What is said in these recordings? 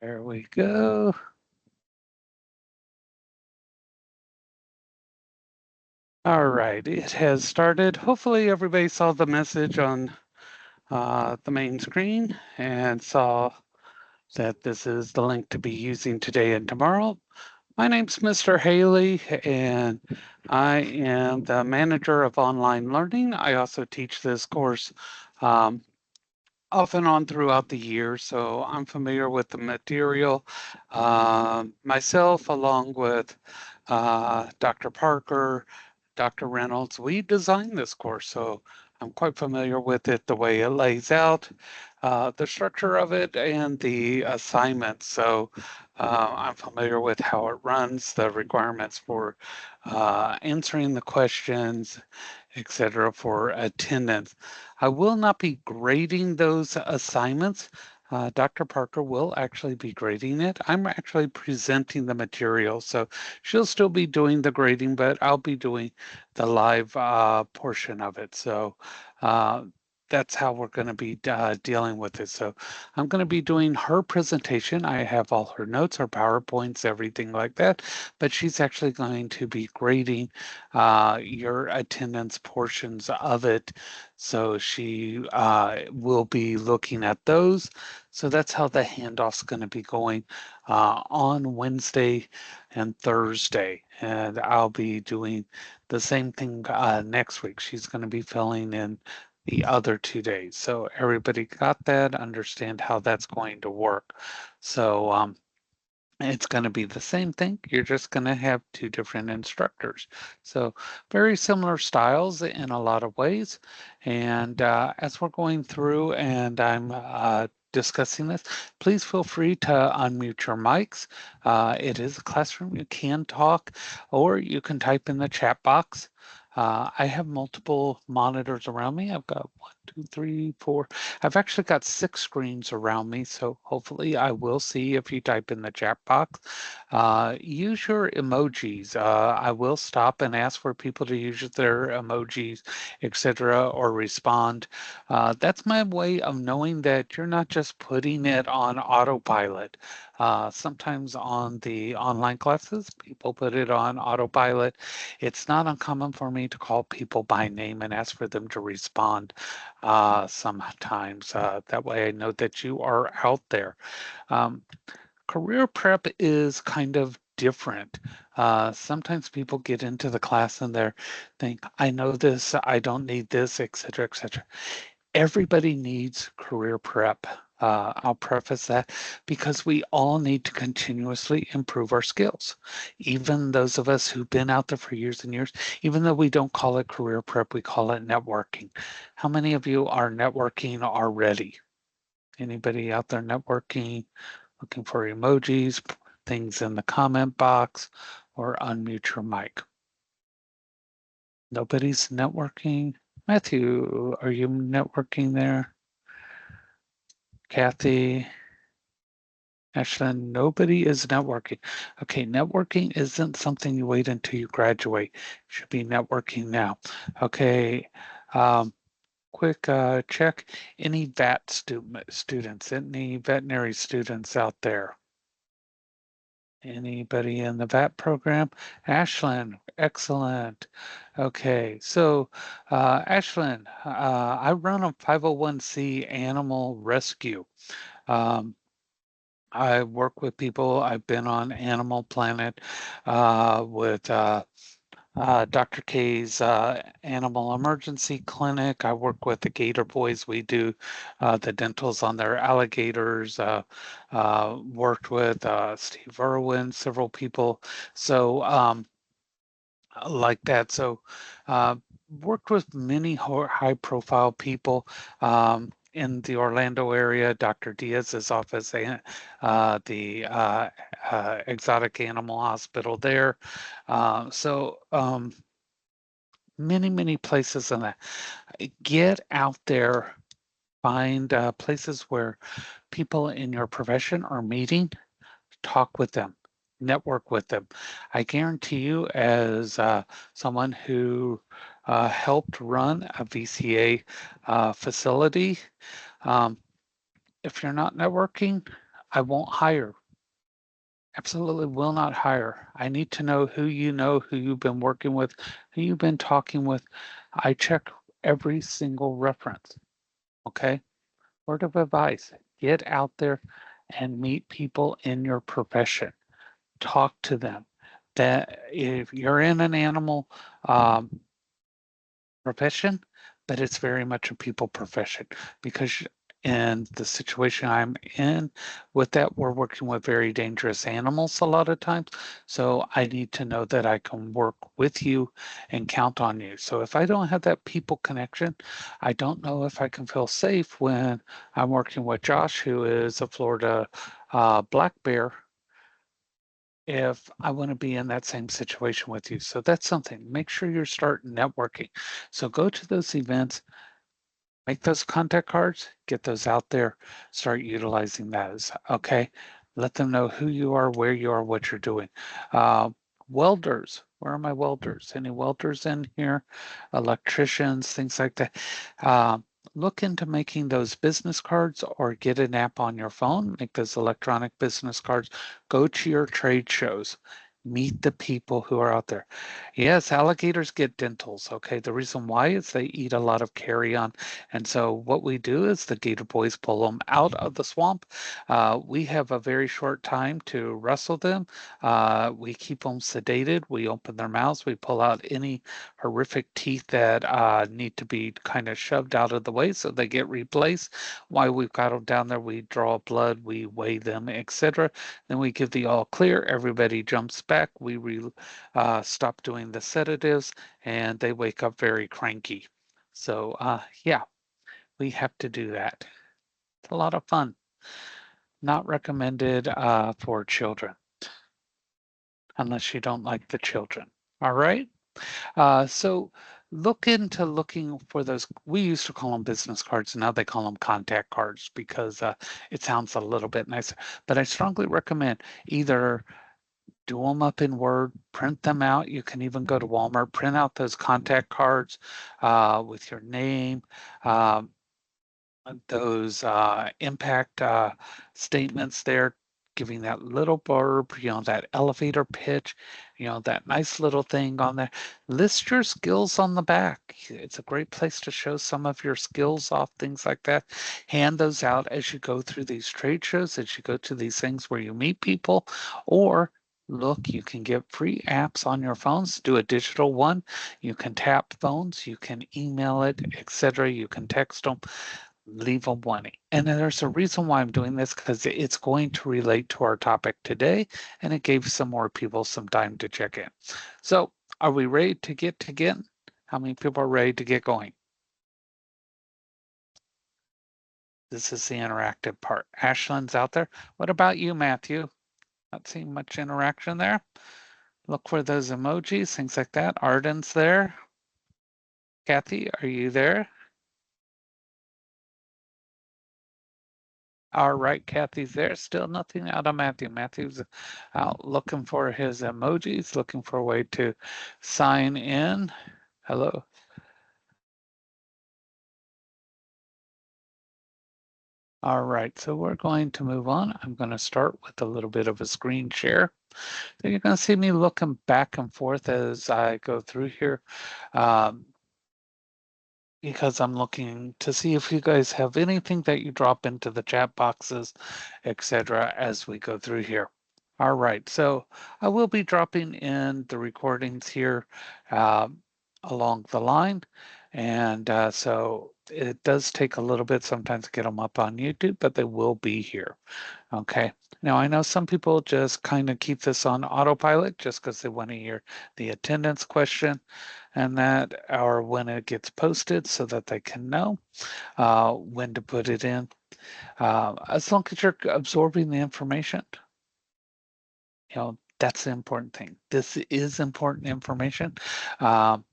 There we go. All right, it has started. Hopefully everybody saw the message on the main screen and saw that this is the link to be using today and tomorrow. My name's Mr. Haley, and I am the manager of online learning. I also teach this course um, off and on throughout the year, so I'm familiar with the material. Myself, along with Dr. Parker, Dr. Reynolds, we designed this course, so I'm quite familiar with it, the way it lays out, the structure of it, and the assignments. So I'm familiar with how it runs, the requirements for answering the questions, etc., for attendance. I will not be grading those assignments. Dr. Parker will actually be grading it. I'm actually presenting the material, so she'll still be doing the grading, but I'll be doing the live portion of it. So that's how we're going to be dealing with it. So I'm going to be doing her presentation. I have all her notes, her PowerPoints, everything like that, but she's actually going to be grading your attendance portions of it. So she will be looking at those. So that's how the handoff's going to be going on Wednesday and Thursday. And I'll be doing the same thing next week. She's going to be filling in the other 2 days. So everybody got that, understand how that's going to work. So it's going to be the same thing. You're just going to have two different instructors. So very similar styles in a lot of ways. And as we're going through and I'm discussing this, please feel free to unmute your mics. It is a classroom. You can talk or you can type in the chat box. I have multiple monitors around me. I've got 1, 2, 3, 4. I've actually got 6 screens around me, so hopefully I will see if you type in the chat box. Use your emojis. I will stop and ask for people to use their emojis, etc., or respond. That's my way of knowing that you're not just putting it on autopilot. Sometimes on the online classes, people put it on autopilot. It's not uncommon for me to call people by name and ask for them to respond sometimes. That way I know that you are out there. Um, Career prep is kind of different. Sometimes people get into the class and they're think, I know this, I don't need this, etc., etc. Everybody needs career prep. I'll preface that because we all need to continuously improve our skills. Even those of us who've been out there for years and years, even though we don't call it career prep, we call it networking. How many of you are networking already? Anybody out there networking, looking for emojis, things in the comment box, or unmute your mic? Nobody's networking. Matthew, are you networking there? Kathy, Ashlyn, nobody is networking. Okay, networking isn't something you wait until you graduate. You should be networking now. Okay, quick check. Any VAT students, any veterinary students out there? Anybody in the VAT program? Ashlyn, excellent. Okay, so Ashlyn, I run a 501c animal rescue. Um, I work with people. I've been on Animal Planet with Dr. K's Animal Emergency Clinic. I work with the Gator Boys. We do the dentals on their alligators. Worked with Steve Irwin, several people. So like that. So worked with many high-profile people. In the Orlando area, Dr. Diaz's office, the exotic animal hospital there. Many, many places in that. Get out there, find places where people in your profession are meeting, talk with them, network with them. I guarantee you, as someone who helped run a VCA facility, if you're not networking, I won't hire Absolutely will not hire. I need to know, who you've been working with, who you've been talking with. I check every single reference. Okay. Word of advice, get out there and meet people in your profession. Talk to them. That if you're in an animal um, profession, but it's very much a people profession because in the situation I'm in with that, we're working with very dangerous animals a lot of times. So I need to know that I can work with you and count on you. So if I don't have that people connection, I don't know if I can feel safe when I'm working with Josh, who is a Florida black bear, if I want to be in that same situation with you. So that's something. Make sure you start networking. So go to those events, make those contact cards, get those out there, start utilizing those. Okay. Let them know who you are, where you are, what you're doing. Uh, Welders. Where are my welders? Any welders in here? Electricians, things like that. Um, Look into making those business cards or get an app on your phone, make those electronic business cards. Go to your trade shows. Meet the people who are out there. Yes, alligators get dentals. Okay. The reason why is they eat a lot of carrion. And so what we do is the gator boys pull them out of the swamp. We have a very short time to wrestle them. We keep them sedated. We open their mouths. We pull out any horrific teeth that need to be kind of shoved out of the way so they get replaced. While we've got them down there, we draw blood, we weigh them, etc. Then we give the all clear. Everybody jumps back. We stop doing the sedatives, and they wake up very cranky. So yeah, we have to do that. It's a lot of fun. Not recommended for children unless you don't like the children. All right. So look into looking for those. We used to call them business cards. Now they call them contact cards because it sounds a little bit nicer. But I strongly recommend either do them up in Word, print them out. You can even go to Walmart, print out those contact cards with your name. Um, those impact statements there, giving that little blurb, that elevator pitch, that nice little thing on there. List your skills on the back. It's a great place to show some of your skills off, things like that. Hand those out as you go through these trade shows, as you go to these things where you meet people, or look, you can get free apps on your phones. Do a digital one. You can tap phones, you can email it, etc. You can text them, leave them wanting. And then there's a reason why I'm doing this because it's going to relate to our topic today, and it gave some more people some time to check in. So are we ready to get to get? How many people are ready to get going? This is the interactive part. Ashlyn's out there. What about you, Matthew? Not seeing much interaction there. Look for those emojis, things like that. Arden's there. Kathy, are you there? All right, Kathy's there. Still nothing out of Matthew. Matthew's out looking for his emojis, looking for a way to sign in. Hello. All right, so we're going to move on. I'm going to start with a little bit of a screen share. So you're going to see me looking back and forth as I go through here. Um, because I'm looking to see if you guys have anything that you drop into the chat boxes, etc., as we go through here. All right, so I will be dropping in the recordings here along the line. And so it does take a little bit sometimes to get them up on YouTube, but they will be here. Okay. Now, I know some people just kind of keep this on autopilot just because they want to hear the attendance question and that, or when it gets posted so that they can know when to put it in. As long as you're absorbing the information, that's the important thing. This is important information. Um,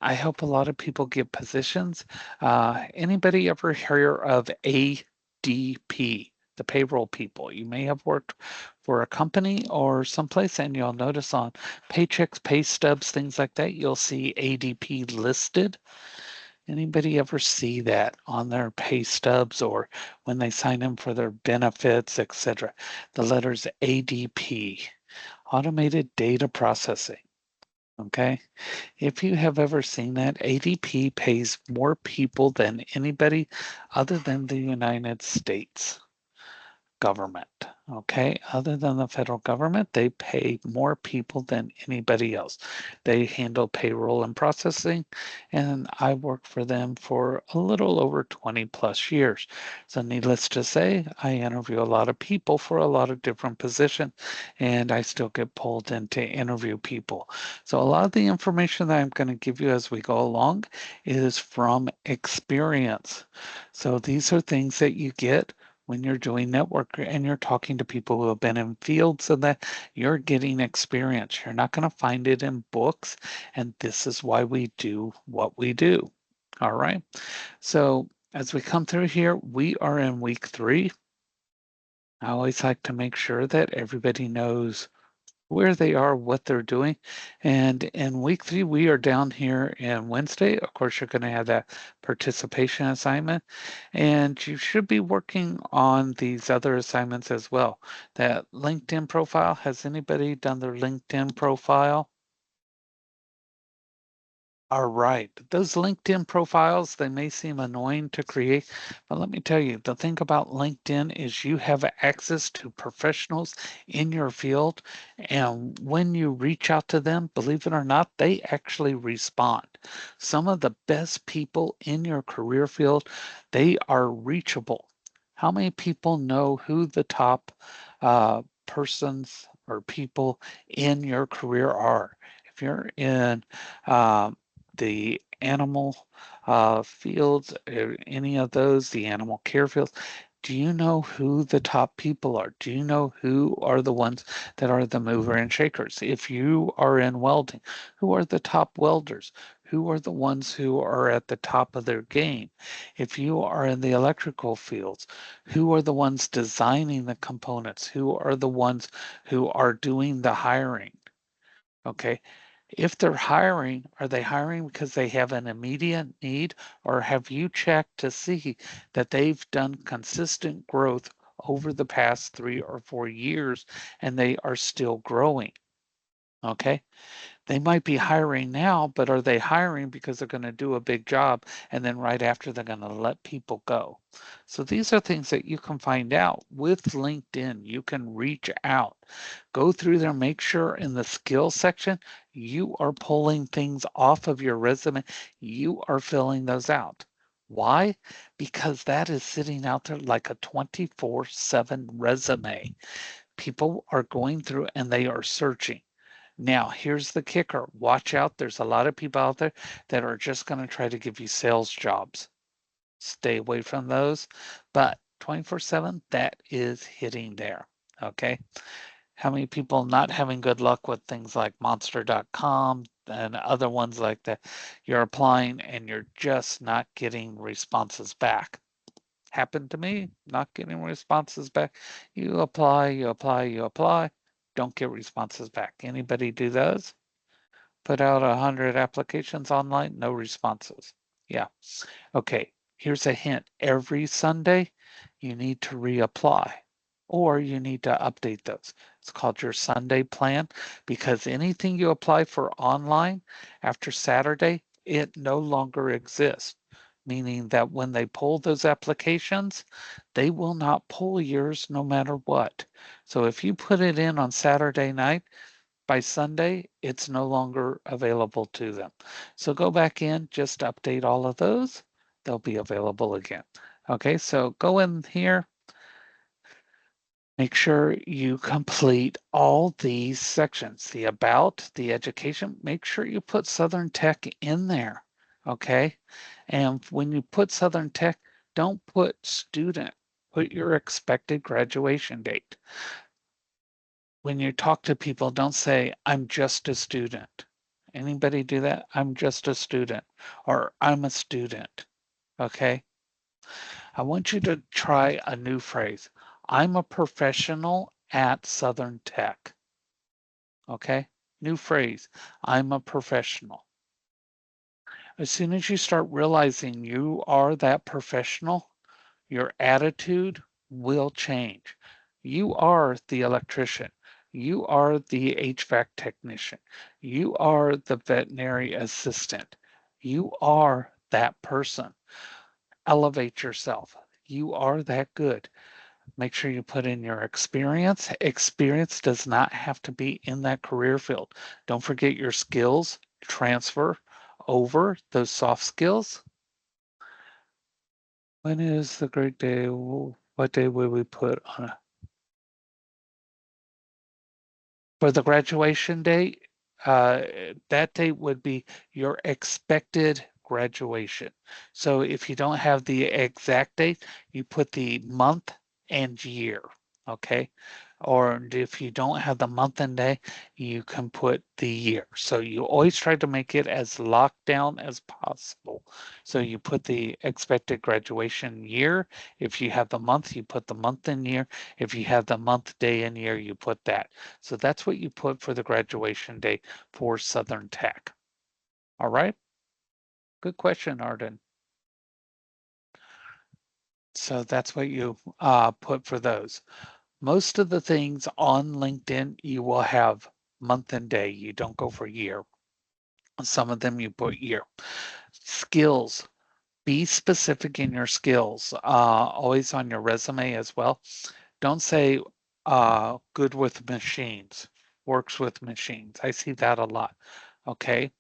I help a lot of people get positions. Anybody ever hear of ADP, the payroll people? You may have worked for a company or someplace, and you'll notice on paychecks, pay stubs, things like that, you'll see ADP listed. Anybody ever see that on their pay stubs or when they sign in for their benefits, etc.? The letters ADP, automated data processing. Okay. If you have ever seen that, ADP pays more people than anybody other than the United States government. Okay. Other than the federal government, they pay more people than anybody else. They handle payroll and processing, and I worked for them for a little over 20 plus years. So, needless to say, I interview a lot of people for a lot of different positions, and I still get pulled in to interview people. So, a lot of the information that I'm going to give you as we go along is from experience. So, these are things that you get when you're doing network and you're talking to people who have been in fields so that you're getting experience. You're not going to find it in books, and this is why we do what we do. All right. So as we come through here, we are in week 3. I always like to make sure that everybody knows where they are, what they're doing. And in week 3, we are down here in Wednesday. Of course, you're going to have that participation assignment, and you should be working on these other assignments as well. That LinkedIn profile, has anybody done their LinkedIn profile? All right. Those LinkedIn profiles, they may seem annoying to create, but let me tell you, the thing about LinkedIn is you have access to professionals in your field. And when you reach out to them, believe it or not, they actually respond. Some of the best people in your career field, they are reachable. How many people know who the top persons or people in your career are? If you're in um, the animal fields, any of those, the animal care fields, do you know who the top people are? Do you know who are the ones that are the mover and shakers? If you are in welding, who are the top welders? Who are the ones who are at the top of their game? If you are in the electrical fields, who are the ones designing the components? Who are the ones who are doing the hiring? Okay. If they're hiring, are they hiring because they have an immediate need, or have you checked to see that they've done consistent growth over the past 3 or 4 years and they are still growing? Okay. They might be hiring now, but are they hiring because they're going to do a big job and then right after they're going to let people go? So these are things that you can find out with LinkedIn. You can reach out, go through there, make sure in the skills section you are pulling things off of your resume. You are filling those out. Why? Because that is sitting out there like a 24/7 resume. People are going through and they are searching. Now, here's the kicker. Watch out. There's a lot of people out there that are just going to try to give you sales jobs. Stay away from those. But 24/7, that is hitting there. Okay. How many people not having good luck with things like monster.com and other ones like that? You're applying and you're just not getting responses back. Happened to me, not getting responses back. You apply, you apply, you apply, don't get responses back. Anybody do those? Put out 100 applications online, no responses. Yeah. Okay. Here's a hint. Every Sunday, you need to reapply or you need to update those. It's called your Sunday plan because anything you apply for online after Saturday, it no longer exists. Meaning that when they pull those applications, they will not pull yours no matter what. So if you put it in on Saturday night, by Sunday, it's no longer available to them. So go back in, just update all of those. They'll be available again. Okay, so go in here, make sure you complete all these sections, the about, the education, make sure you put Southern Tech in there. Okay, and when you put Southern Tech, don't put student, put your expected graduation date. When you talk to people, don't say, I'm just a student. Anybody do that? I'm just a student or I'm a student. Okay. I want you to try a new phrase. I'm a professional at Southern Tech. Okay. New phrase. I'm a professional. As soon as you start realizing you are that professional, your attitude will change. You are the electrician. You are the HVAC technician. You are the veterinary assistant. You are that person. Elevate yourself. You are that good. Make sure you put in your experience. Experience does not have to be in that career field. Don't forget your skills, transfer over those soft skills. When is the great day? What day will we put on it? For the graduation date, that date would be your expected graduation. So if you don't have the exact date, you put the month and year, okay? Or if you don't have the month and day, you can put the year. So you always try to make it as locked down as possible. So you put the expected graduation year. If you have the month, you put the month and year. If you have the month, day, and year, you put that. So that's what you put for the graduation date for Southern Tech. All right. Good question, Arden. So that's what you put for those. Most of the things on LinkedIn, you will have month and day. You don't go for year. Some of them you put year. Skills. Be specific in your skills. Always on your resume as well. Don't say good with machines, works with machines. I see that a lot. Okay.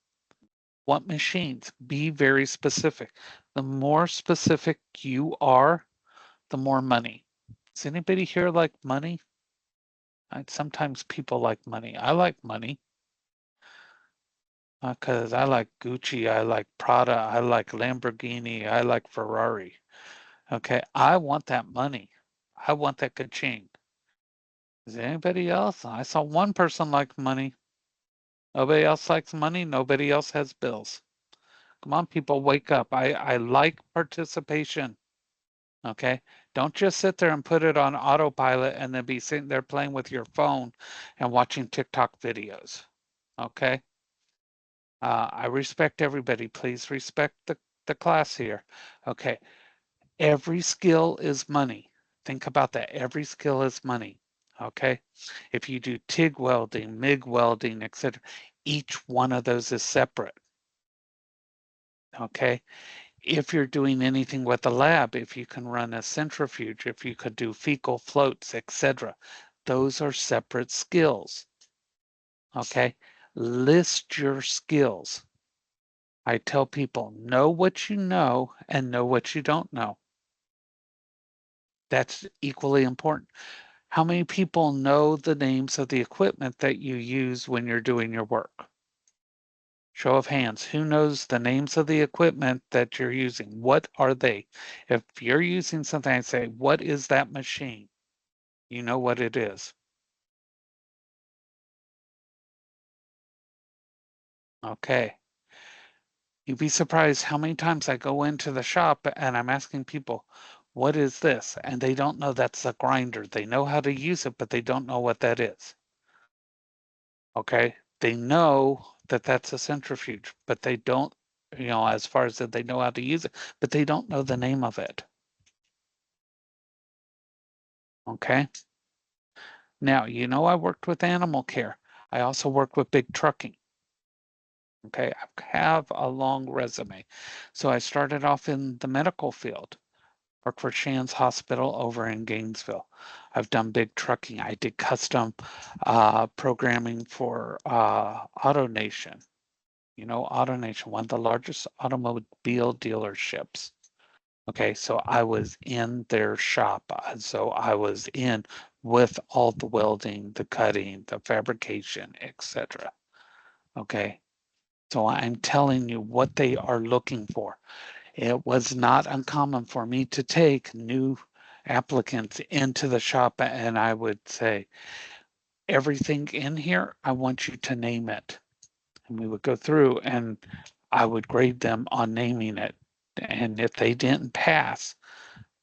What machines? Be very specific. The more specific you are, the more money. Does anybody here like money? Sometimes people like money. I like money because I like Gucci, I like Prada, I like Lamborghini, I like Ferrari. Okay, I want that money. I want that ka-ching. Is there anybody else? I saw one person like money. Nobody else likes money. Nobody else has bills. Come on, people, wake up. I like participation. Okay. Don't just sit there and put it on autopilot and then be sitting there playing with your phone and watching TikTok videos. Okay. I respect everybody. Please respect the class here. Okay. Every skill is money. Think about that. Every skill is money. Okay. If you do TIG welding, MIG welding, etc., each one of those is separate. Okay. If you're doing anything with the lab, if you can run a centrifuge, if you could do fecal floats, etc., those are separate skills. Okay. List your skills. I tell people, know what you know and know what you don't know. That's equally important. How many people know the names of the equipment that you use when you're doing your work? Show of hands. Who knows the names of the equipment that you're using? What are they? If you're using something, I say, what is that machine? You know what it is. Okay. You'd be surprised how many times I go into the shop and I'm asking people, what is this? And they don't know that's a grinder. They know how to use it, but they don't know what that is. Okay. They know that that's a centrifuge, but they don't, as far as that they know how to use it, but they don't know the name of it. Okay. Now, I worked with animal care. I also worked with big trucking. Okay. I have a long resume. So I started off in the medical field, worked for Shands Hospital over in Gainesville. I've done big trucking. I did custom programming for AutoNation. AutoNation, one of the largest automobile dealerships. Okay, so I was in their shop. So I was in with all the welding, the cutting, the fabrication, etc. Okay, so I'm telling you what they are looking for. It was not uncommon for me to take new applicants into the shop and I would say, everything in here, I want you to name it. And we would go through and I would grade them on naming it. And if they didn't pass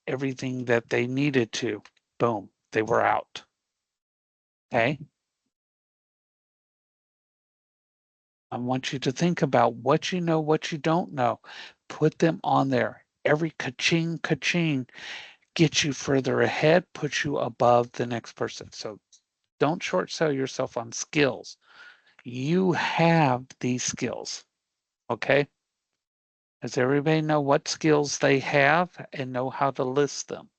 everything that they needed to, boom, they were out. Okay. I want you to think about what you know, what you don't know. Put them on there. Every ka-ching, ka-ching gets you further ahead, puts you above the next person. So don't short sell yourself on skills. You have these skills, okay? Does everybody know what skills they have and know how to list them?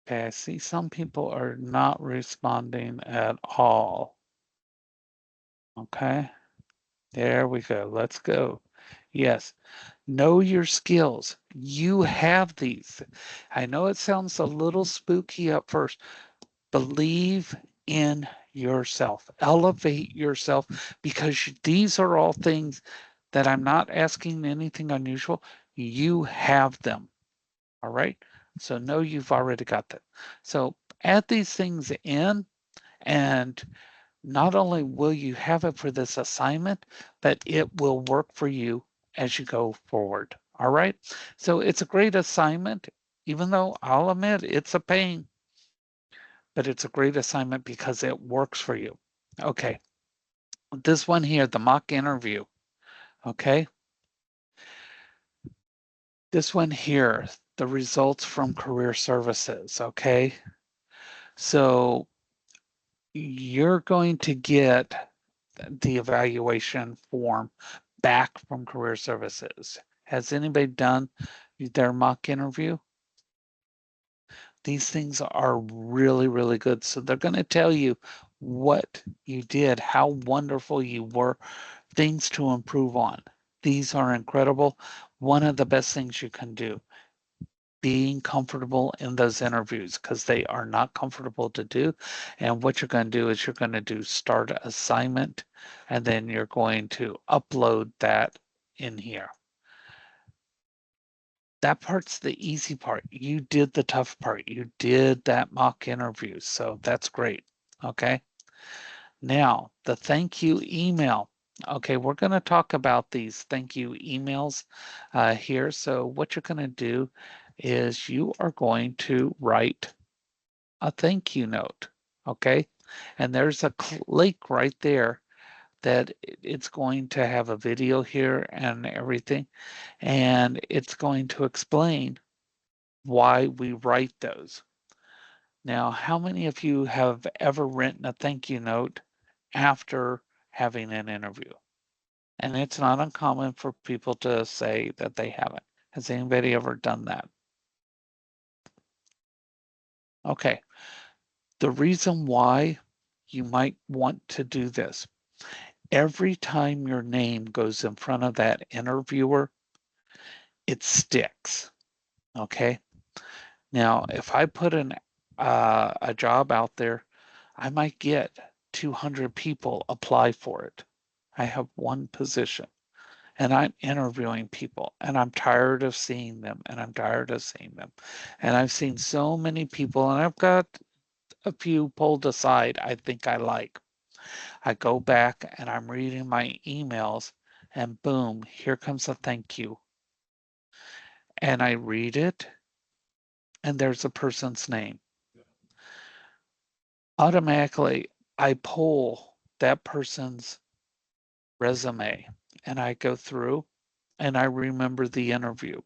Okay, I see some people are not responding at all. Okay, there we go. Let's go. Yes, know your skills. You have these. I know it sounds a little spooky at first. Believe in yourself. Elevate yourself because these are all things that I'm not asking anything unusual. You have them. All right. So know you've already got that. So add these things in, and not only will you have it for this assignment, but it will work for you as you go forward. All right. So it's a great assignment, even though I'll admit it's a pain, but it's a great assignment because it works for you. Okay. This one here, the mock interview. Okay. This one here, the results from career services. Okay. So you're going to get the evaluation form back from career services. Has anybody done their mock interview? These things are really, really good. So they're going to tell you what you did, how wonderful you were, things to improve on. These are incredible. One of the best things you can do, being comfortable in those interviews because they are not comfortable to do. And what you're going to do is you're going to do start assignment, and then you're going to upload that in here. That part's the easy part. You did the tough part. You did that mock interview. So that's great. Okay. Now, the thank you email. Okay, we're going to talk about these thank you emails here. So what you're going to do is you are going to write a thank you note. Okay, and there's a link right there that it's going to have a video here and everything, and it's going to explain why we write those. Now, how many of you have ever written a thank you note after having an interview? And it's not uncommon for people to say that they haven't. Has anybody ever done that? Okay. The reason why you might want to do this, every time your name goes in front of that interviewer, it sticks. Okay. Now, if I put a job out there, I might get 200 people apply for it. I have one position and I'm interviewing people and I'm tired of seeing them and I'm tired of seeing them. And I've seen so many people and I've got a few pulled aside I think I like. I go back and I'm reading my emails and boom, here comes a thank you. And I read it and there's a person's name. Automatically, I pull that person's resume and I go through and I remember the interview.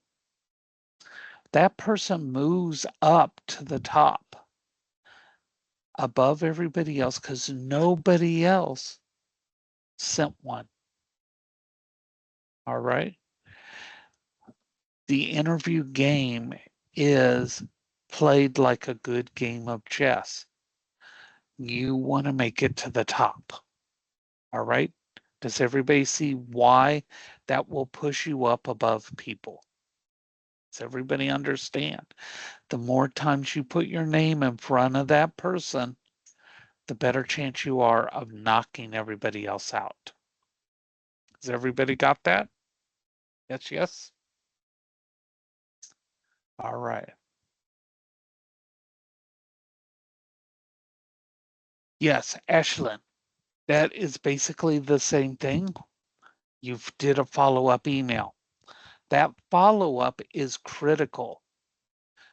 That person moves up to the top above everybody else because nobody else sent one. All right. The interview game is played like a good game of chess. You want to make it to the top. All right. Does everybody see why that will push you up above people? Does everybody understand? The more times you put your name in front of that person, the better chance you are of knocking everybody else out. Has everybody got that? Yes, yes. All right. Yes, Ashlyn, that is basically the same thing. You did a follow-up email. That follow-up is critical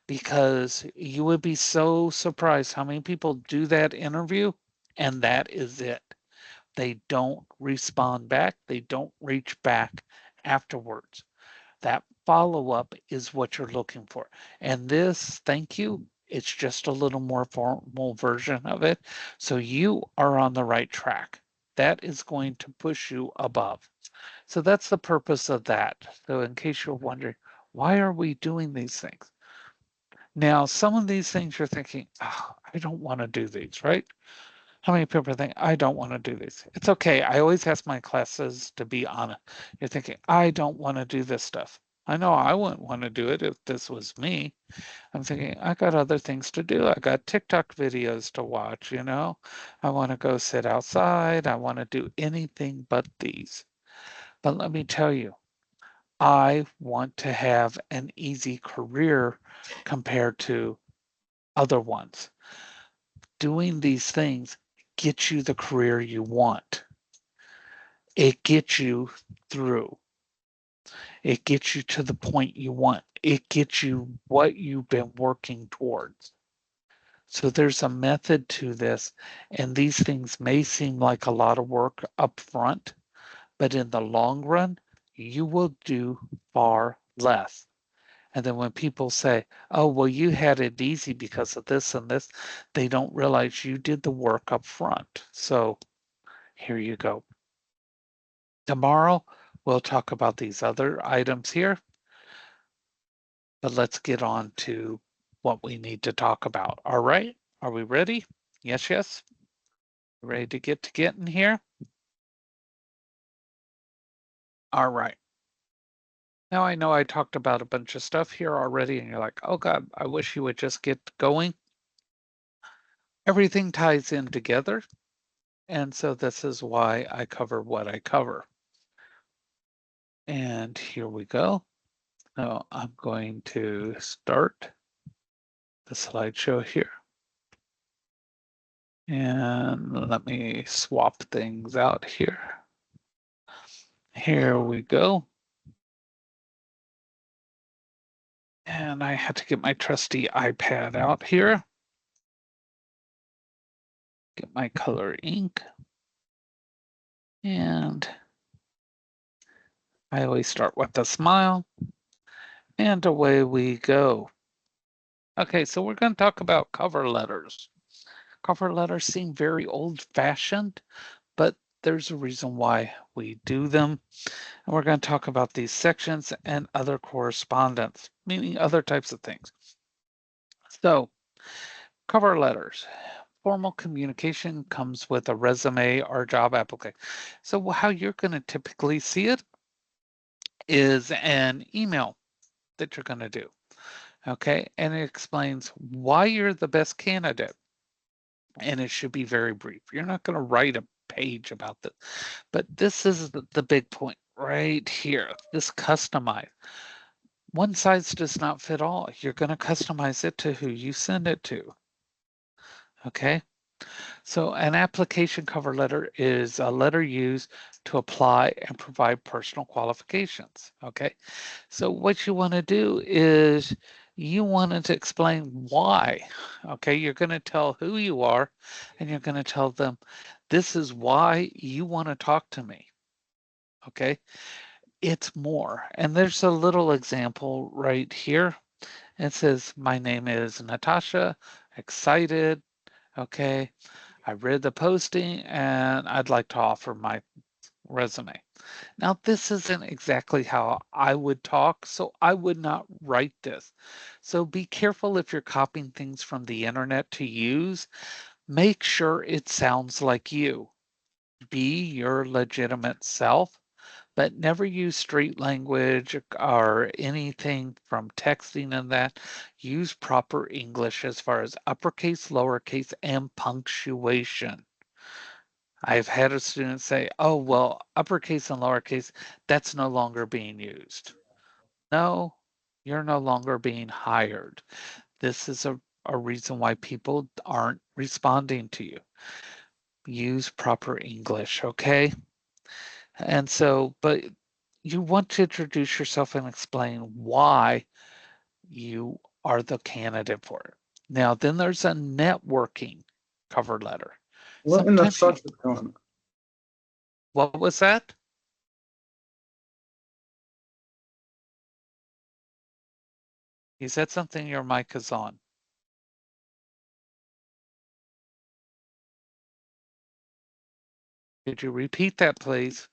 because you would be so surprised how many people do that interview and that is it. They don't respond back. They don't reach back afterwards. That follow-up is what you're looking for. And this thank you, it's just a little more formal version of it. So you are on the right track. That is going to push you above. So that's the purpose of that. So in case you're wondering, why are we doing these things? Now, some of these things you're thinking, oh, I don't want to do these, right? How many people think, I don't want to do these? It's okay. I always ask my classes to be honest. You're thinking, I don't want to do this stuff. I know I wouldn't want to do it if this was me. I'm thinking, I got other things to do. I got TikTok videos to watch, you know? I want to go sit outside. I want to do anything but these. But let me tell you, I want to have an easy career compared to other ones. Doing these things gets you the career you want. It gets you through. It gets you to the point you want. It gets you what you've been working towards. So there's a method to this, and these things may seem like a lot of work up front, but in the long run, you will do far less. And then when people say, oh, well, you had it easy because of this and this, they don't realize you did the work up front. So here you go. Tomorrow, we'll talk about these other items here, but let's get on to what we need to talk about. All right, are we ready? Yes, yes. Ready to get in here? All right. Now I know I talked about a bunch of stuff here already, and you're like, oh God, I wish you would just get going. Everything ties in together. And so this is why I cover what I cover. And here we go. Now I'm going to start the slideshow here. And let me swap things out here. Here we go. And I had to get my trusty iPad out here. Get my color ink. And I always start with a smile. And away we go. Okay, so we're going to talk about cover letters. Cover letters seem very old-fashioned, but there's a reason why we do them. And we're going to talk about these sections and other correspondence, meaning other types of things. So, cover letters. Formal communication comes with a resume or job application. So how you're going to typically see it is an email that you're going to do. Okay, and it explains why you're the best candidate. And it should be very brief. You're not going to write a page about this, but this is the big point right here. This customize. One size does not fit all. You're going to customize it to who you send it to. Okay. So an application cover letter is a letter used to apply and provide personal qualifications. Okay. So what you want to do is you wanted to explain why. Okay. You're going to tell who you are and you're going to tell them, this is why you want to talk to me. Okay. It's more. And there's a little example right here. It says, my name is Natasha, excited. Okay. I read the posting and I'd like to offer my resume. Now, this isn't exactly how I would talk, so I would not write this. So be careful if you're copying things from the internet to use. Make sure it sounds like you. Be your legitimate self, but never use street language or anything from texting and that. Use proper English as far as uppercase, lowercase, and punctuation. I've had a student say, oh, well, uppercase and lowercase, that's no longer being used. No, you're no longer being hired. This is a reason why people aren't responding to you. Use proper English, okay? And so, but you want to introduce yourself and explain why you are the candidate for it. Now, then there's a networking cover letter. What in the Sometimes you, fuck is going on? what was that? You said something, your mic is on. Could you repeat that, please?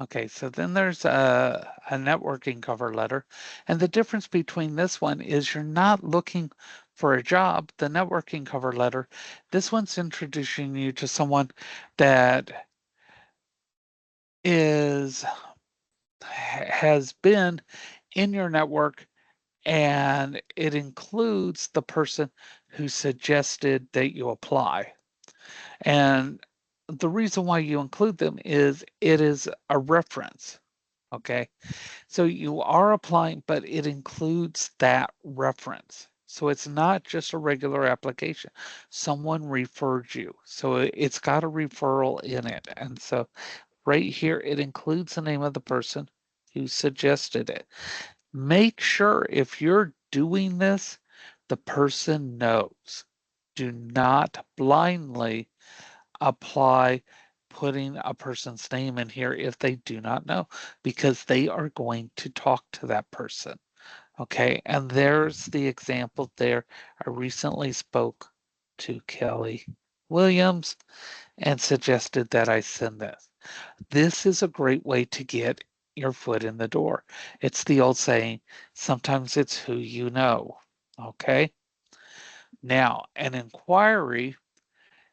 Okay, so then there's a networking cover letter. And the difference between this one is you're not looking for a job. The networking cover letter, this one's introducing you to someone that has been in your network, and it includes the person who suggested that you apply. And the reason why you include them is it is a reference. Okay. So you are applying, but it includes that reference. So it's not just a regular application. Someone referred you. So it's got a referral in it. And so right here, it includes the name of the person who suggested it. Make sure if you're doing this, the person knows. Do not blindly apply putting a person's name in here if they do not know, because they are going to talk to that person. Okay, and there's the example there. I recently spoke to Kelly Williams and suggested that I send this. This is a great way to get your foot in the door. It's the old saying, sometimes it's who you know. Okay, now an inquiry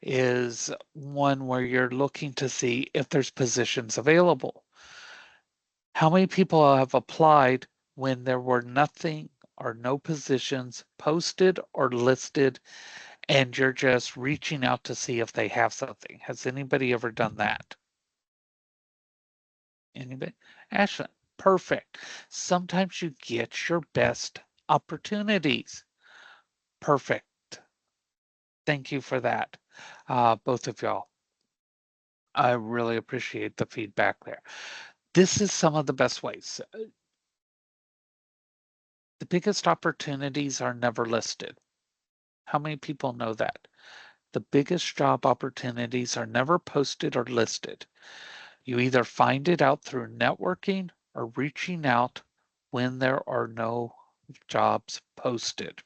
is one where you're looking to see if there's positions available. How many people have applied when there were nothing or no positions posted or listed, and you're just reaching out to see if they have something? Has anybody ever done that? Anybody? Ashley, perfect. Sometimes you get your best opportunities. Perfect. Thank you for that, both of y'all. I really appreciate the feedback there. This is some of the best ways. The biggest opportunities are never listed. How many people know that? The biggest job opportunities are never posted or listed. You either find it out through networking or reaching out when there are no jobs posted.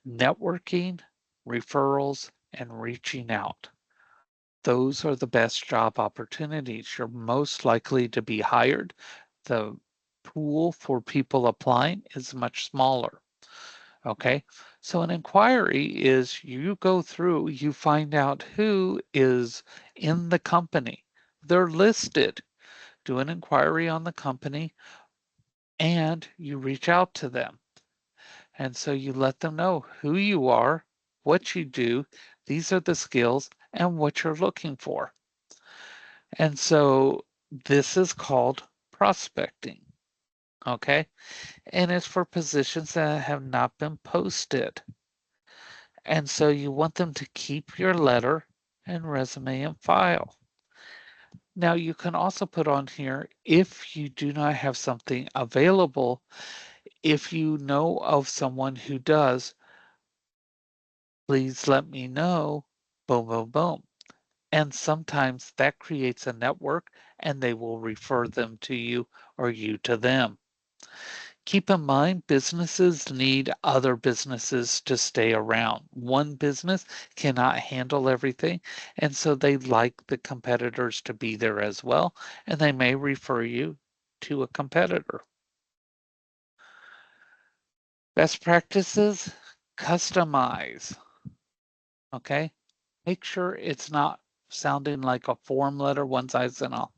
Networking, referrals, and reaching out. Those are the best job opportunities. You're most likely to be hired. The pool for people applying is much smaller. Okay, so an inquiry is you go through, you find out who is in the company. They're listed. Do an inquiry on the company and you reach out to them. And so you let them know who you are, what you do, these are the skills, and what you're looking for. And so this is called prospecting. Okay, and it's for positions that have not been posted. And so you want them to keep your letter and resume in file. Now you can also put on here, if you do not have something available, if you know of someone who does, please let me know, boom, boom, boom. And sometimes that creates a network and they will refer them to you or you to them. Keep in mind, businesses need other businesses to stay around. One business cannot handle everything, and so they like the competitors to be there as well, and they may refer you to a competitor. Best practices, customize. Okay, make sure it's not sounding like a form letter, one size fits all.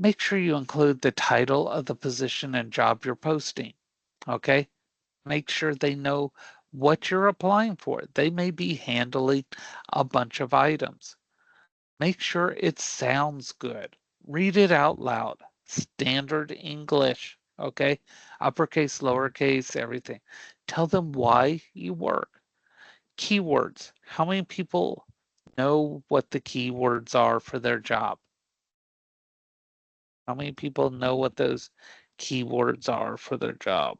Make sure you include the title of the position and job you're posting. Okay, make sure they know what you're applying for. They may be handling a bunch of items. Make sure it sounds good. Read it out loud. Standard English. okay? Uppercase, lowercase, everything. Tell them why you work. Keywords. How many people know what the keywords are for their job? How many people know what those keywords are for their job?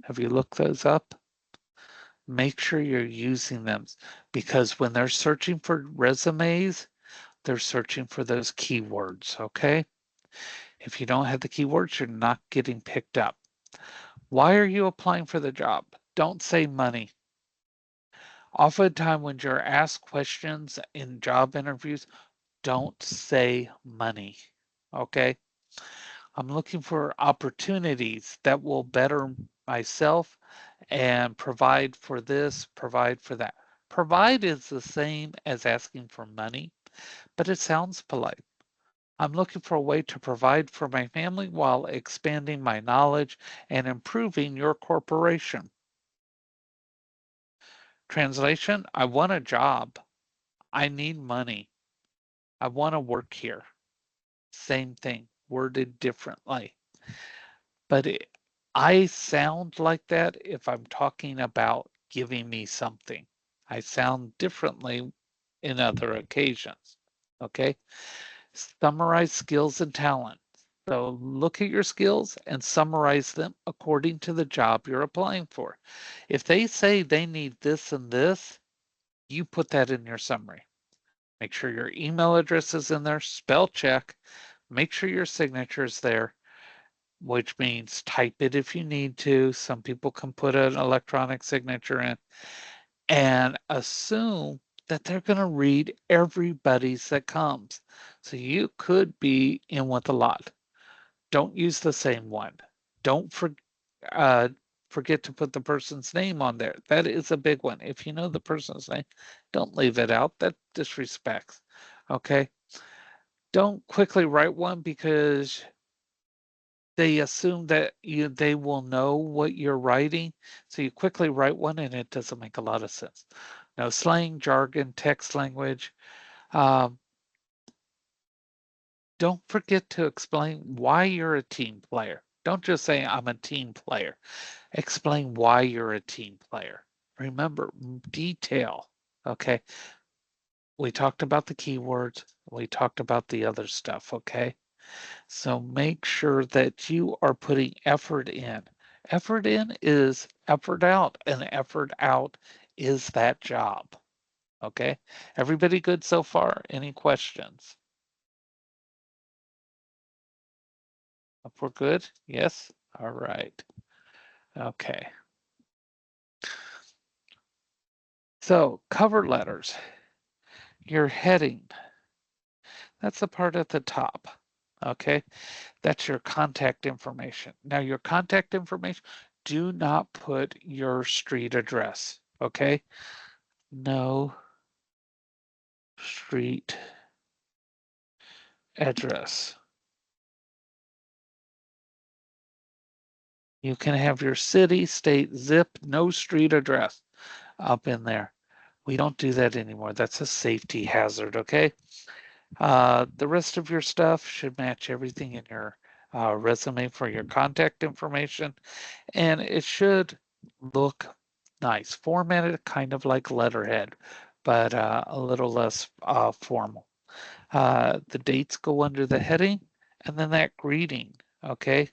Have you looked those up? Make sure you're using them because when they're searching for resumes, they're searching for those keywords, okay? If you don't have the keywords, you're not getting picked up. Why are you applying for the job? Don't say money. Oftentimes when you're asked questions in job interviews, don't say money, okay? I'm looking for opportunities that will better myself and provide for this, provide for that. Provide is the same as asking for money, but it sounds polite. I'm looking for a way to provide for my family while expanding my knowledge and improving your corporation. Translation, I want a job. I need money. I want to work here. Same thing, worded differently. But I sound like that if I'm talking about giving me something. I sound differently in other occasions. Okay. Summarize skills and talent. So look at your skills and summarize them according to the job you're applying for. If they say they need this and this, you put that in your summary. Make sure your email address is in there, spell check, make sure your signature is there, which means type it if you need to. Some people can put an electronic signature in and assume that they're going to read everybody's that comes. So you could be in with a lot. Don't use the same one. Don't uh, forget to put the person's name on there. That is a big one. If you know the person's name, don't leave it out. That disrespects. Okay. Don't quickly write one because they assume that they will know what you're writing. So you quickly write one and it doesn't make a lot of sense. No slang, jargon, text language. Um, don't forget to explain why you're a team player. Don't just say, I'm a team player. Explain why you're a team player. Remember, detail. Okay. We talked about the keywords. We talked about the other stuff. Okay. So make sure that you are putting effort in. Effort in is effort out, and effort out is that job. Okay. Everybody good so far? Any questions? If we're good? Yes? All right. Okay. So cover letters, your heading, that's the part at the top. Okay. That's your contact information. Now, your contact information, do not put your street address. Okay. No street address. You can have your city, state, zip, no street address up in there. We don't do that anymore. That's a safety hazard, okay? The rest of your stuff should match everything in your resume for your contact information, and it should look nice, formatted kind of like letterhead, but a little less formal. The dates go under the heading, and then that greeting, okay?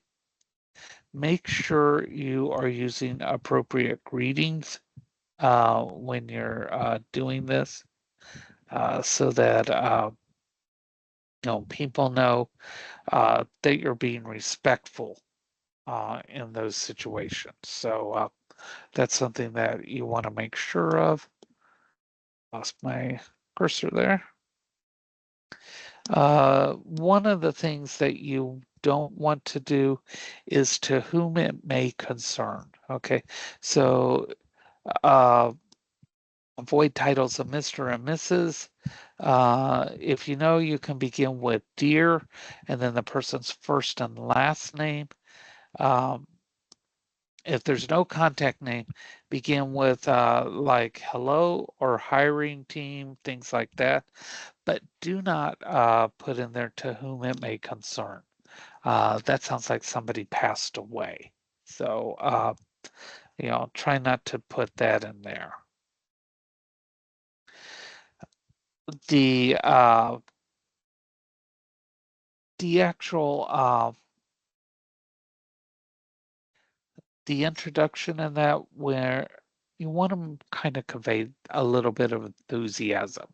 Make sure you are using appropriate greetings when you're doing this so that people know that you're being respectful in those situations. So that's something that you want to make sure of. Lost my cursor there. One of the things that you don't want to do is to whom it may concern. Okay, so avoid titles of Mr. and Mrs. If you know, you can begin with dear and then the person's first and last name. Um, If there's no contact name, begin with like hello or hiring team, things like that. But do not put in there to whom it may concern. That sounds like somebody passed away. So, try not to put that in there. The uh, the actual the introduction in that where you want them kind of convey a little bit of enthusiasm.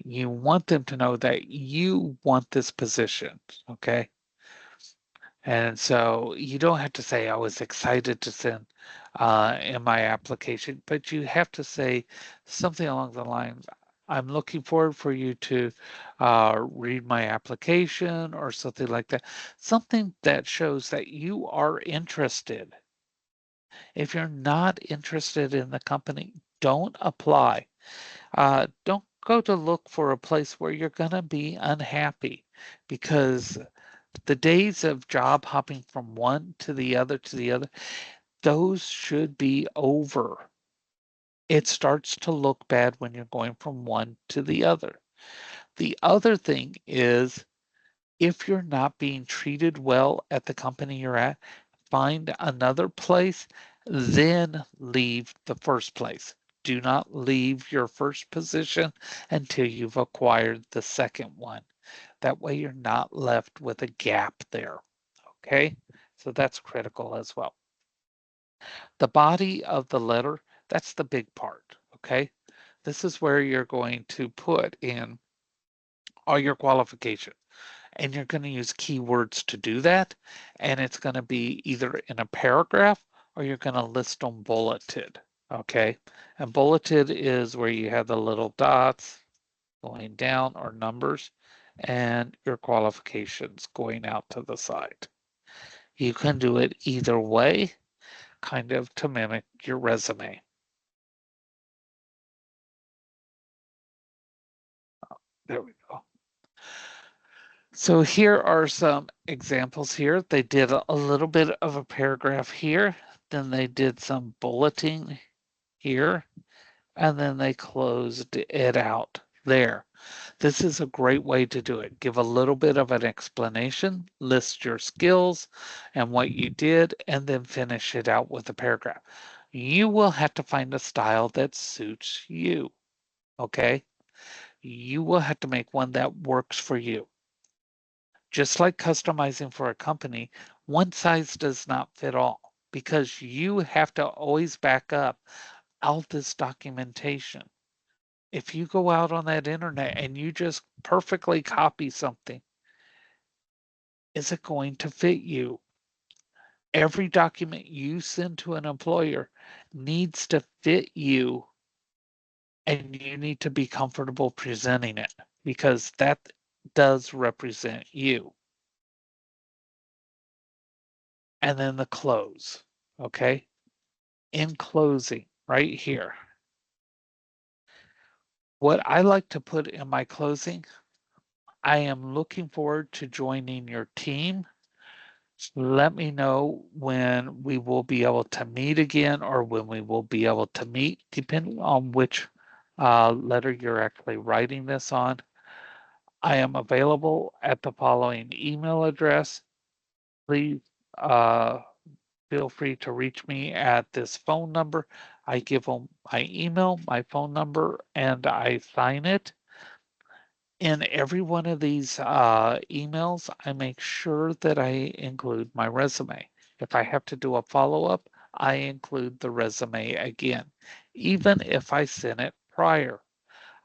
You want them to know that you want this position, okay? And so you don't have to say, I was excited to send in my application, but you have to say something along the lines, I'm looking forward for you to read my application or something like that. Something that shows that you are interested. If you're not interested in the company, don't apply. Don't go to look for a place where you're going to be unhappy because the days of job hopping from one to the other, those should be over. It starts to look bad when you're going from one to the other. The other thing is if you're not being treated well at the company you're at, find another place, then leave the first place. Do not leave your first position until you've acquired the second one. That way you're not left with a gap there. Okay, so that's critical as well. The body of the letter, that's the big part. Okay, this is where you're going to put in all your qualification and you're going to use keywords to do that. And it's going to be either in a paragraph or you're going to list them bulleted. Okay, and bulleted is where you have the little dots going down or numbers and your qualifications going out to the side. You can do it either way, kind of to mimic your resume. There we go. So here are some examples here. They did a little bit of a paragraph here, then they did some bulleting here, and then they closed it out there. This is a great way to do it. Give a little bit of an explanation, list your skills and what you did, and then finish it out with a paragraph. You will have to find a style that suits you, okay? You will have to make one that works for you. Just like customizing for a company, one size does not fit all because you have to always back up all this documentation. If you go out on that internet and you just perfectly copy something, is it going to fit you? Every document you send to an employer needs to fit you and you need to be comfortable presenting it because that does represent you. And then the close, okay? In closing, right here, what I like to put in my closing, I am looking forward to joining your team. Let me know when we will be able to meet again or when we will be able to meet, depending on which letter you're actually writing this on. I am available at the following email address. Please feel free to reach me at this phone number. I give them my email, my phone number, and I sign it. In every one of these emails, I make sure that I include my resume. If I have to do a follow-up, I include the resume again, even if I sent it prior.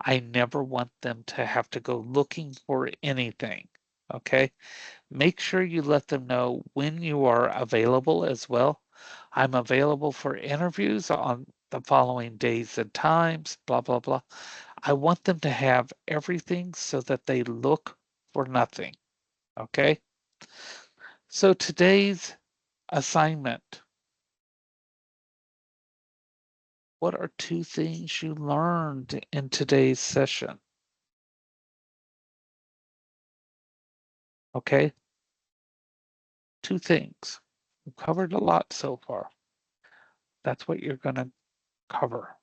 I never want them to have to go looking for anything. Okay. Make sure you let them know when you are available as well. I'm available for interviews on the following days and times, blah, blah, blah. I want them to have everything so that they look for nothing. Okay. So today's assignment, what are two things you learned in today's session? Okay. Two things. We've covered a lot so far. That's what you're going to cover.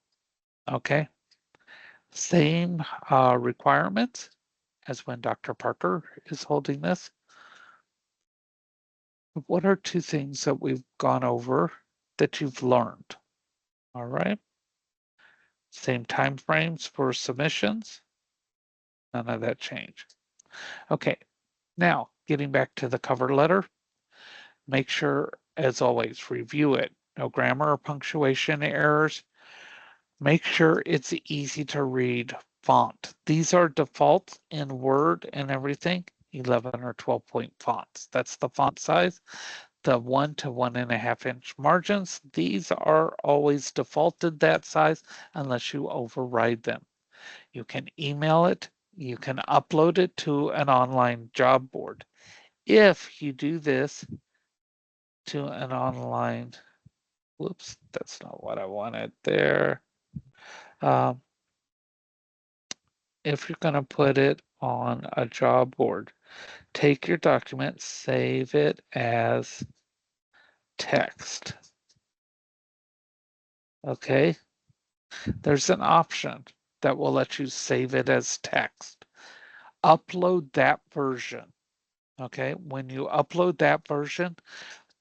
Okay. Same requirements as when Dr. Parker is holding this. What are two things that we've gone over that you've learned? All right. Same time frames for submissions. None of that changed. Okay. Now, getting back to the cover letter, make sure, as always, review it. No grammar or punctuation errors. Make sure it's easy to read font. These are default in Word and everything, 11 or 12 point fonts. That's the font size. The 1 to 1.5 inch margins, these are always defaulted that size unless you override them. You can email it, you can upload it to an online job board. If you do this to an online, whoops, that's not what I wanted there. Um, if you're going to put it on a job board, take your document, save it as text. Okay, there's an option that will let you save it as text. Upload that version. Okay, when you upload that version,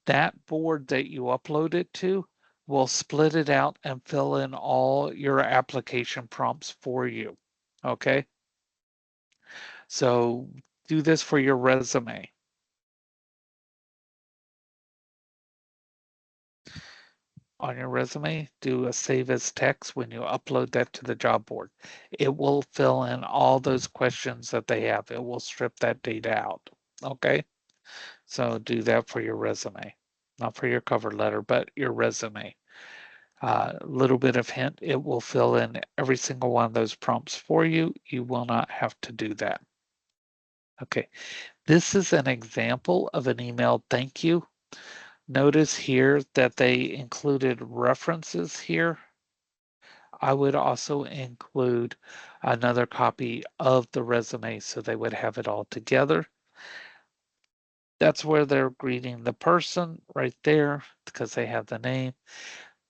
that board that you upload it to will split it out and fill in all your application prompts for you. Okay, so do this for your resume. On your resume, do a save as text when you upload that to the job board. It will fill in all those questions that they have. It will strip that data out. Okay, so do that for your resume, not for your cover letter, but your resume. A little bit of hint, it will fill in every single one of those prompts for you. You will not have to do that. Okay, this is an example of an email thank you. Notice here that they included references here. I would also include another copy of the resume so they would have it all together. That's where they're greeting the person right there because they have the name.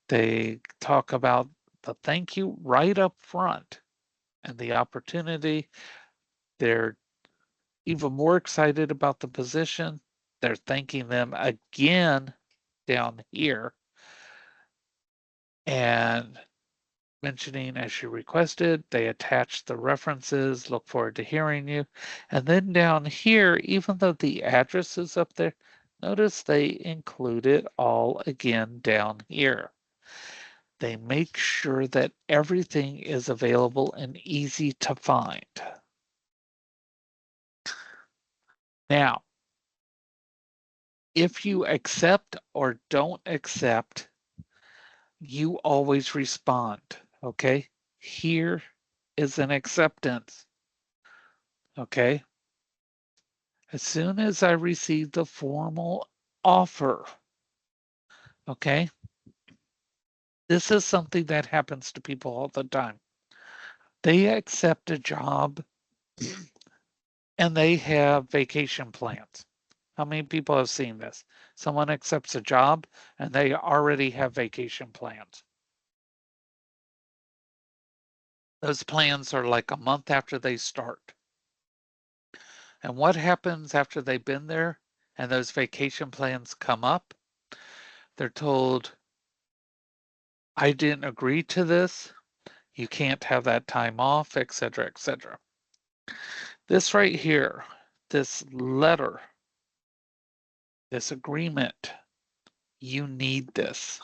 They talk about the thank you right up front and the opportunity. They're even more excited about the position. They're thanking them again down here and mentioning as you requested. They attach the references, look forward to hearing you. And then down here, even though the address is up there, notice they include it all again down here. They make sure that everything is available and easy to find. Now, if you accept or don't accept, you always respond, okay? Here is an acceptance, okay? As soon as I receive the formal offer, okay? This is something that happens to people all the time. They accept a job and they have vacation plans. How many people have seen this? Someone accepts a job and they already have vacation plans. Those plans are like a month after they start. And what happens after they've been there and those vacation plans come up? They're told, I didn't agree to this. You can't have that time off, etc., etc. This right here, this letter, this agreement, you need this.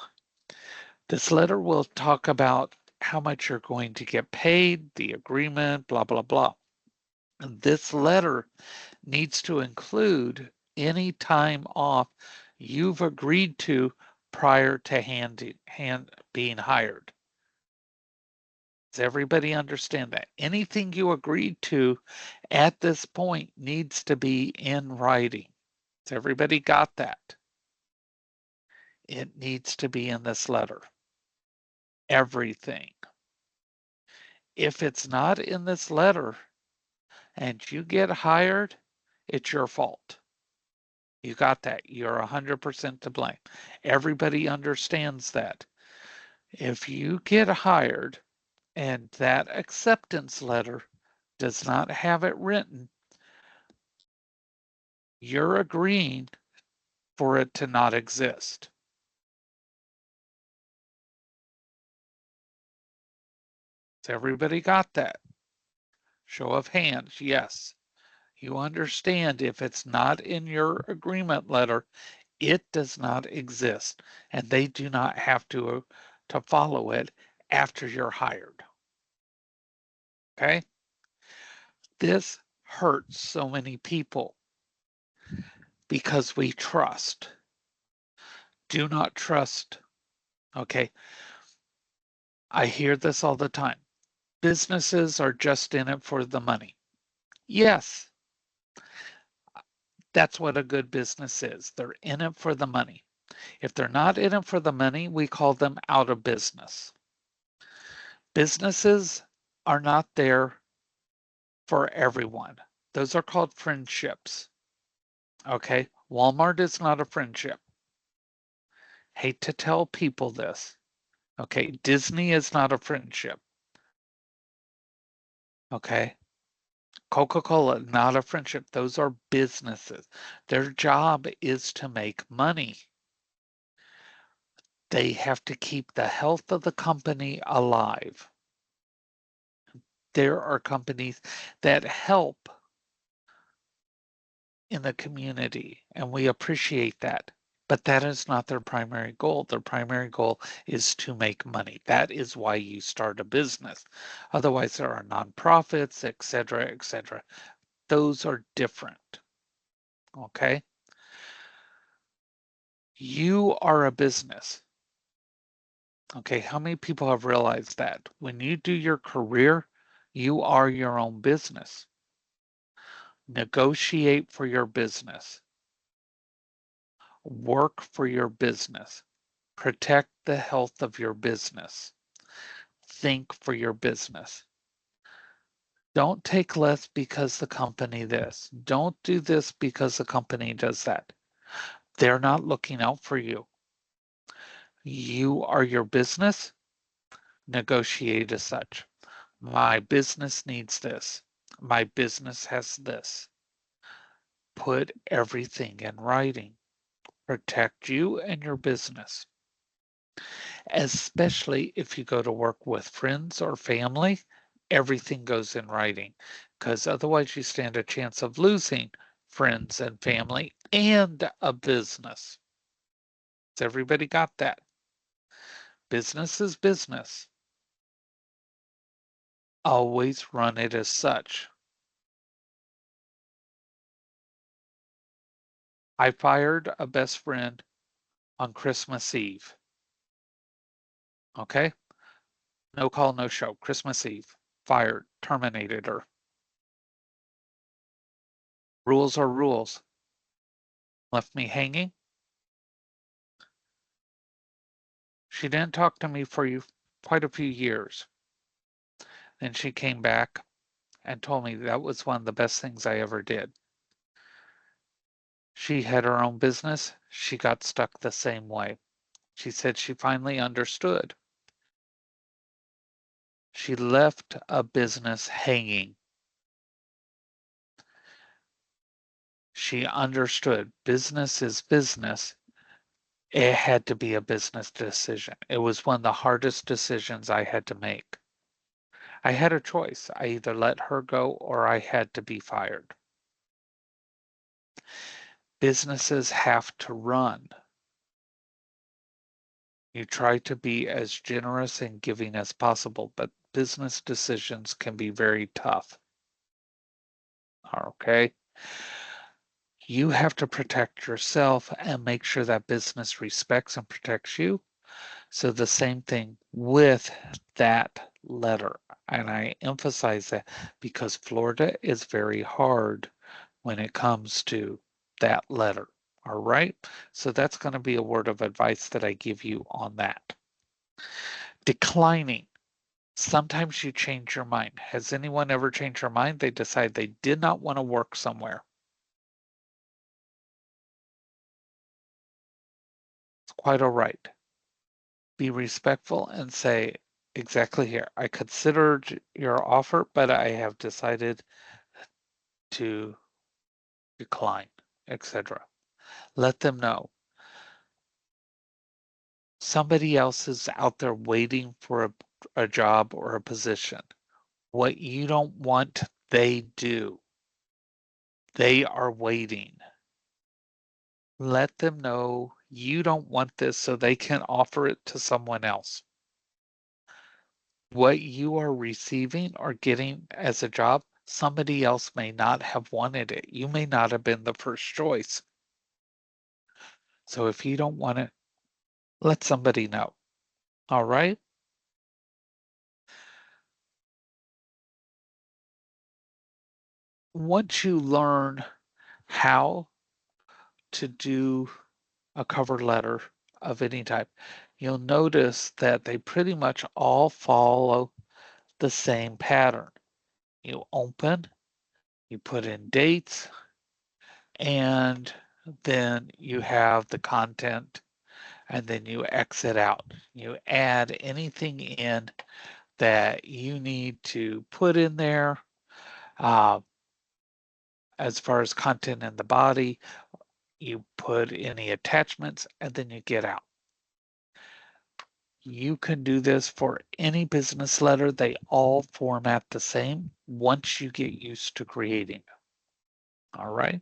This letter will talk about how much you're going to get paid, the agreement, blah, blah, blah. And this letter needs to include any time off you've agreed to prior to being hired. Does everybody understand that? Anything you agreed to at this point needs to be in writing. Has everybody got that? It needs to be in this letter. Everything. If it's not in this letter and you get hired, it's your fault. You got that. You're 100% to blame. Everybody understands that. If you get hired and that acceptance letter does not have it written, you're agreeing for it to not exist. Has everybody got that? Show of hands, yes. You understand if it's not in your agreement letter, it does not exist, and they do not have to follow it after you're hired. Okay? This hurts so many people because we trust. Do not trust. Okay? I hear this all the time. Businesses are just in it for the money. Yes, that's what a good business is. They're in it for the money. If they're not in it for the money, we call them out of business. Businesses are not there for everyone. Those are called friendships. Okay. Walmart is not a friendship. Hate to tell people this. Okay. Disney is not a friendship. Okay. Coca-Cola, not a friendship. Those are businesses. Their job is to make money. They have to keep the health of the company alive. There are companies that help in the community, and we appreciate that. But that is not their primary goal. Their primary goal is to make money. That is why you start a business. Otherwise, there are nonprofits, etc., etc. Those are different. Okay? You are a business. Okay, how many people have realized that? When you do your career, you are your own business. Negotiate for your business. Work for your business. Protect the health of your business. Think for your business. Don't take less because the company this. Don't do this because the company does that. They're not looking out for you. You are your business. Negotiate as such. My business needs this. My business has this. Put everything in writing. Protect you and your business. Especially if you go to work with friends or family, everything goes in writing because otherwise you stand a chance of losing friends and family and a business. Has everybody got that? Business is business. Always run it as such. I fired a best friend on Christmas Eve. Okay? No call, no show. Christmas Eve. Fired, terminated her. Rules are rules. Left me hanging. She didn't talk to me for quite a few years. Then she came back and told me that was one of the best things I ever did. She had her own business. She got stuck the same way. She said she finally understood. She left a business hanging. She understood business is business. It had to be a business decision. It was one of the hardest decisions I had to make. I had a choice. I either let her go or I had to be fired. Businesses have to run. You try to be as generous and giving as possible, but business decisions can be very tough. Okay? You have to protect yourself and make sure that business respects and protects you. So the same thing with that letter. And I emphasize that because Florida is very hard when it comes to that letter. All right. So that's going to be a word of advice that I give you on that. Declining. Sometimes you change your mind. Has anyone ever changed their mind? They decide they did not want to work somewhere. It's quite all right. be respectful and say, exactly here, I considered your offer, but I have decided to decline, etc. Let them know. Somebody else is out there waiting for a job or a position. What you don't want, they do. They are waiting. Let them know you don't want this so they can offer it to someone else. What you are receiving or getting as a job, somebody else may not have wanted it. You may not have been the first choice. So if you don't want it, let somebody know. All right? Once you learn how to do a cover letter of any type, you'll notice that they pretty much all follow the same pattern. You open, you put in dates, and then you have the content, and then you exit out. You add anything in that you need to put in there uh, as far as content in the body. You put any attachments, and then you get out. You can do this for any business letter. They all format the same once you get used to creating. All right.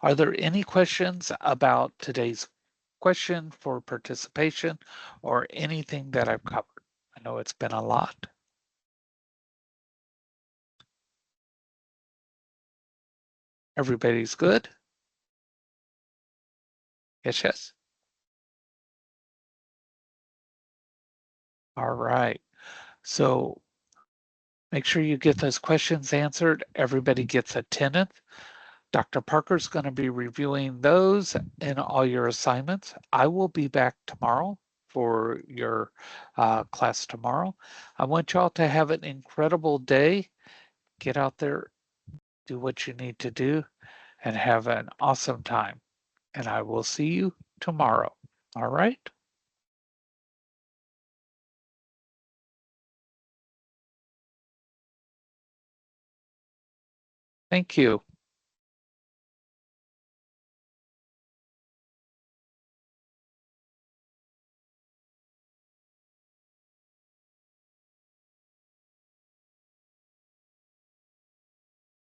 Are there any questions about today's question for participation or anything that I've covered? I know it's been a lot. Everybody's good? Yes, yes. All right. So make sure you get those questions answered. Everybody gets a 10th. Dr. Parker's going to be reviewing those and all your assignments. I will be back tomorrow for your class tomorrow. I want y'all to have an incredible day. Get out there, do what you need to do, and have an awesome time. And I will see you tomorrow. All right? Thank you.